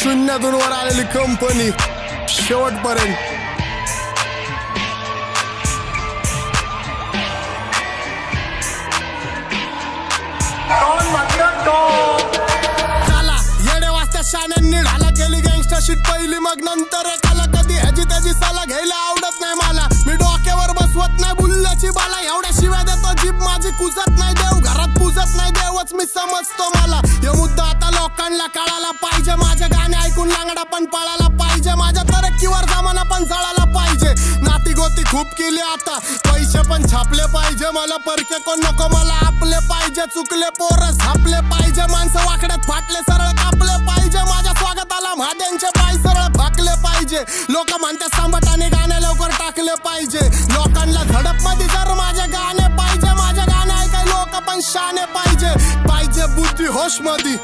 शून्यातून वर आलेली कंपनी शेवटपर्यंत. चला येडे वाजता शाण्यांनी ढाला केली गँगस्टरशीट पहिली, मग नंतर एकाला कधी ह्याची त्याची साला घ्यायला आवडत नाही मला. मी डोक्यावर बसवत नाही बुल्ल्याची बाला, एवढ्या शिवाय देतो जीभ माझी कुजत नाही, देव घरात पूजत नाही, देवच मी समजतो मला. हे मुद्दा आता लोकांना कळायला पाहिजे, माझे गाणे ऐकून लांगडा पण पळायला पाहिजे, माझ्या तरक्कीवर जमाना पण जळायला पाहिजे. नाती गोती खूप केली आता, पैसे पण छापले पाहिजे, मला परके कोण नको, मला आपले पाहिजे. चुकले पोरं झापले पाहिजे, माणसं वाकड्यात फाटले सरळ कापले पाहिजे, माझ्या स्वागताला महाद्यांचे पाय सरळ फाकले पाहिजे. लोक म्हणतात सांबटाने गाणे लवकर टाकले पाहिजे, लोकांना झडप मध्ये जर माझे गाणे पाहिजे, माझे गाणे ऐकाय लोक पण शाने पाहिजे. पाहिजे बुद्धी होश मध्ये,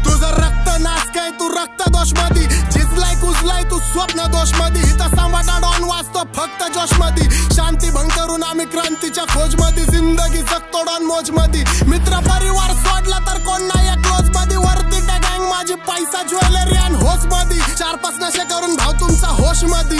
तुझं रक्त नाच काय तू रक्त दोष मध्ये, झिजलाय कुजलाय तू स्वप्न दोष मध्ये, इथं सांबाटा डॉन वाचतो फक्त जोश मध्ये. शांती भंग करून आम्ही क्रांतीच्या खोज मध्ये, जिंदगी जगतो डॉन मोज मध्ये. मित्र परिवार सोडला तर कोण नाही क्लोज मध्ये, वरती त्या गँग माझी पैसा ज्वेलरी आणि होश मध्ये. 4-5 नशे करून भाव तुमचा होश मध्ये,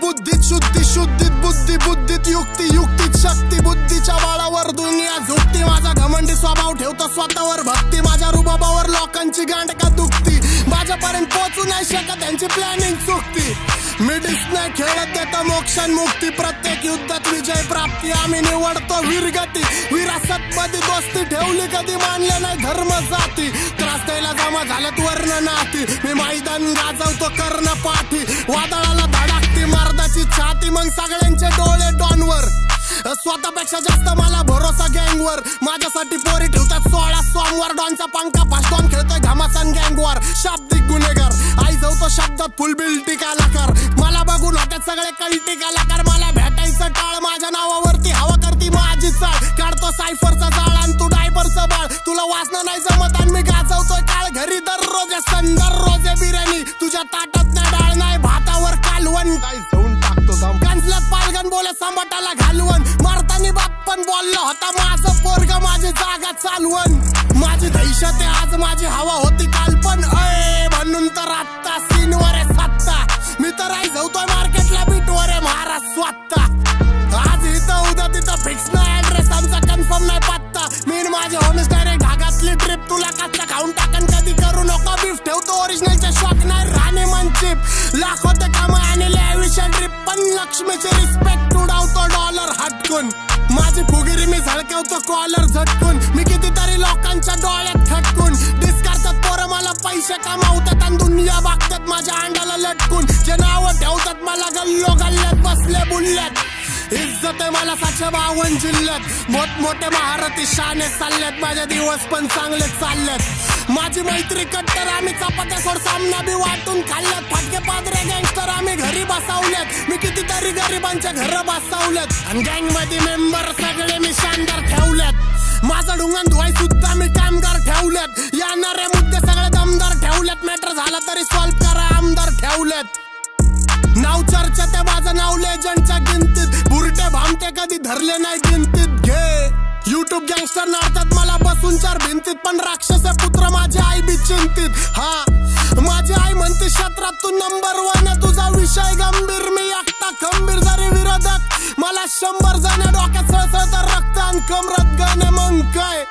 बुद्धीत शुद्धी शुद्धीत बुद्धी, बुद्धीत युक्ती युक्तीत शक्ती, बुद्धीच्या बाळावर दुनिया झुकती. माझा घमंडी स्वभाव ठेवतो स्वतःवर भक्ती, माझ्या रुबाबावर लोकांची गांड का दुखती, माझ्यापर्यंत पोहोचू नाही शकत त्यांची प्लॅनिंग चुकती. मी नाही खेळत देतो मोक्षण मुक्ती, प्रत्येक युद्धात विजय प्राप्ती, आम्ही निवडतो वीरगती. विरासत मध्ये दोस्ती ठेवली, कधी मानले नाही धर्म जाती, त्रास द्यायला जमा झाल्यात वर्ण नाती, मी मैदान गाजवतो कर्ण पाठी, वादळाला धडाकती मर्दाची छाती, मग सगळ्यांचे डोळे डॉनवर, स्वतःपेक्षा जास्त मला भरोसा गँगवर. माझ्यासाठी पोरी ठेवतात 16 सोमवार, डॉनचा पंखा फास्टॉन खेळतोय घमासान गँगवर. शाब्दिक गुन्हेगार आई जाऊतो शब्दात फुल बिल्टी कलाकार, मला बघून होत्यात सगळे कल्टी कलाकार, मला भेटायचं टाळ, माझ्या नावावरती हवा करती माझी चाळ, काढतो सायफरचा जाळ आणि तू डायपरचं बाळ, तुला वाचणं नाही जमत आणि मी गाजवतोय काळ. घरी दररोज दररोज बिर्याणी, तुझ्या ताटात नाही डाळ नाही भातावर कालवण, काय जाऊन टाकतो कांचल्यात पालगण बोले सांबाटाला घालवण, मारतानी बाप पण बोलला होता माझं पोरग माझी जागा चालवण. माझी दहशत आहे आज, माझी हवा होती काल पण, म्हणून तर आत्ता सीनवर आहे सत्ता, मी तर आई जाऊतोय मार्केटला बीटवर आहे महाराज स्वतः. आज इथं उद्या तिथं फिक्स नाही ऍड्रेस, आमचा कन्फर्म नाही पत्ता, मी माझे होमिस डायरेक्ट ढागातली ट्रिप, तुला कच्चा खाऊन टाकन कधी करू नको बीफ, ठेवतो ओरिजिनलचे शॉक नाही राणे मन चिप, लाखो ते काम आणले आयुष्य ट्रिप, पण लक्ष्मीची रिस्पेक्ट उडावतो डॉलर हटकून, माझी फुगिरी मी झळकवतो कॉलर झटकून, मी कितीतरी लोकांच्या डोळ्यात खटकून, डिस्कारतात पोरं मला पैसे कमावतात आणि दुनिया बघतात माझ्या अंडाला लटकून, जे नाव ठेवतात मला गल्लो गल्ल्यात बसले बुलल्यात, इज्जत आहे मला 752 जिल्ह्यात, मोठमोठे महारथी शाने चालल्यात, माझे दिवस पण चांगले चालल्यात, माझी मैत्री कट्टर, आम्ही चपात्या सोड सामना बी वाटून खाल्ल्यात, फटके पादरे गँगस्टर आम्ही घरी बसवल्यात, मी कितीतरी गरिबांच्या घर बसवल्यात, आणि गँग मध्ये मेंबर सगळे मी शानदार ठेवल्यात, माझा ढुंगण धुवाय सुद्धा मी कामगार ठेवल्यात, येणारे मुद्दे सगळे दमदार ठेवल्यात, मॅटर झाला तरी सॉल्व करा आमदार ठेवल्यात, नाव चर्चा ते माझं नाव लेजंडच्या गिनतीत, बुरटे भामटे कधी धरले नाही गिनतीत, घे युट्यूब गँगस्टर नाडतात मला बसून 4 भिंतीत, पण राक्षस पुत्र माझी आई बी चिंतित, हा माझी आई म्हणते क्षेत्रात तू नंबर 1 आहे, तुझा विषय गंभीर, मी एकटा खंबीर, जरी विरोधक मला 100 जण डोक्यात सळसळतं रक्त आणि कमरत गाणे, मग काय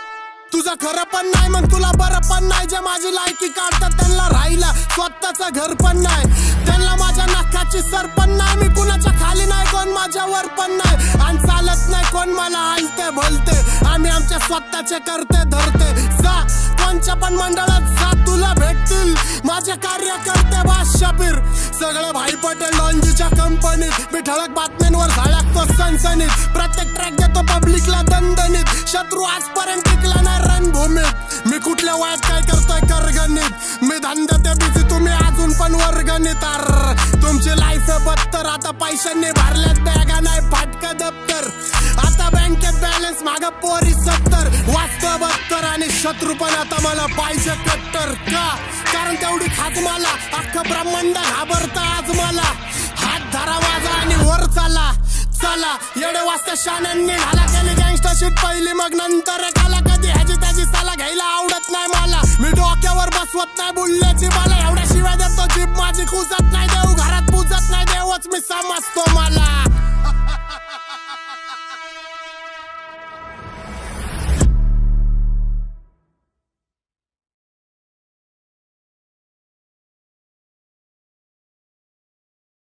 तुझं खरं पण नाही मग तुला बरं पण नाही, जे माझी लायकी काढतात त्यांना राहिला स्वतःचं घर पण नाही, त्यांना माझ्या नाकाची सर पण नाही, मी कुणाच्या खाली नाही कोण माझ्यावर पण नाही, आणि चालत नाही कोण मला हलते बोलते, आम्ही आमच्या स्वतःचे करते धरते, जा कोणच्या पण मंडळात जा तुला भेटतील माझे कार्यकर्ते बास शबीर, सगळे भाई पटेल डॉनजीच्या कंपनीत, मी ठळक बातम्यांवर झळकतो सनसनीत, प्रत्येक ट्रॅक देतो पब्लिकला दणदणीत, शत्रू आजपर्यंत टिकला नाही रणभूमीत, मी कुठल्या वयात काय करतोय करगणित, मी धंद्यात बिझी तुम्ही अजून पण वर्गणित, तुमची लाईफ बत्तर, आता पैशांनी भरल्यात बॅगा नाही फाटका दप्तर, आता बँकेत बॅलन्स माग पोरी 70, वाचतं 72 आणि शत्रू पण आता मला पाहिजे कट्टर, का कारण तेवढी खात मला अख्खं ब्रह्मांड घाबरतं आज मला, हात धरा माझा आणि वर चला चला, येडे वाजता शाण्यांनी ढाला केली गँगस्टरशीट पहिली, मग नंतर एकाला कधी ह्याची त्याची साला घ्यायला आवडत नाही मला, मी डोक्यावर बसवत नाही बुल्ल्याची बाला, एवढ्या शिवाय देतो जीप माझी कुजत नाही देऊ घरात पूजत नाही देवच मी समजतो मला